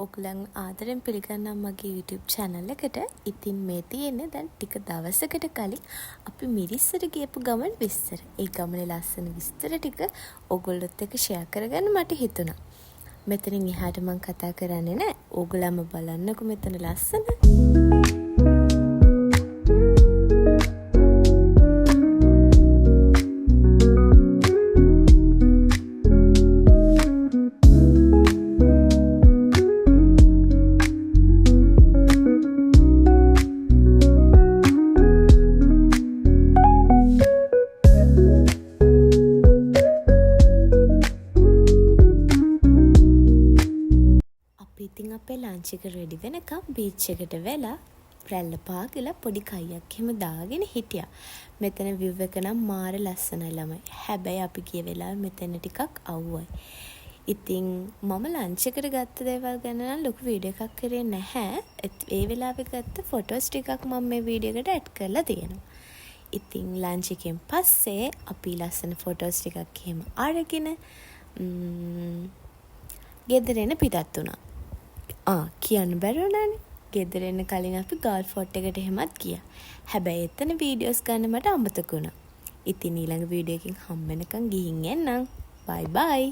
ඔගලන් ආදරෙන් පිළිගන්නම් මගේ YouTube channel එකට. ඉතින් මේ තියෙන්නේ දැන් ටික දවසකට කලින් අපි මිරිස්සට ගියපු ගමන් විස්තර. ඒ ගමනේ ලස්සන විස්තර ටික ඔයගොල්ලොත් එක්ක share කරගන්න මට හිතුණා. මෙතනින් එහාට මම කතා කරන්නේ නැහැ. ඔයගලම බලන්නකෝ මෙතන ලස්සන. ඉතින් අපේ ලන්ච් එක රෙඩි වෙනකම් බීච් එකට වෙලා රැල්ල පාගලා පොඩි කයියක් එහෙම දාගෙන හිටියා. මෙතන view එක නම් මාර ලස්සනයි ළමයි. හැබැයි අපි ගිය වෙලාවේ මෙතන ටිකක් අවුවයි. ඉතින් මම ලන්ච් එකට ගත්ත දේවල් ගැන නම් ලොකු වීඩියෝ එකක් කරේ නැහැ. ඒ වෙලාවේ ගත්ත ෆොටෝස් ටිකක් මම මේ වීඩියෝ එකට ඇඩ් කරලා තියෙනවා. ඉතින් ලන්ච් එකෙන් පස්සේ අපි ලස්සන ෆොටෝස් ටිකක් එහෙම අරගෙන ගෙදර එන පිටත් වුණා. කියන්න බැරුණානේ. ගෙදර එන්න කලින් අපි ගාල් ෆෝට් එකට එහෙමත් ගියා. හැබැයි එතන වීඩියෝස් ගන්න මට අමතක වුණා. ඉතින් ඊළඟ වීඩියෝ එකකින් හම්බ වෙනකන් ගිහින් එන්නම්. බයි බයි.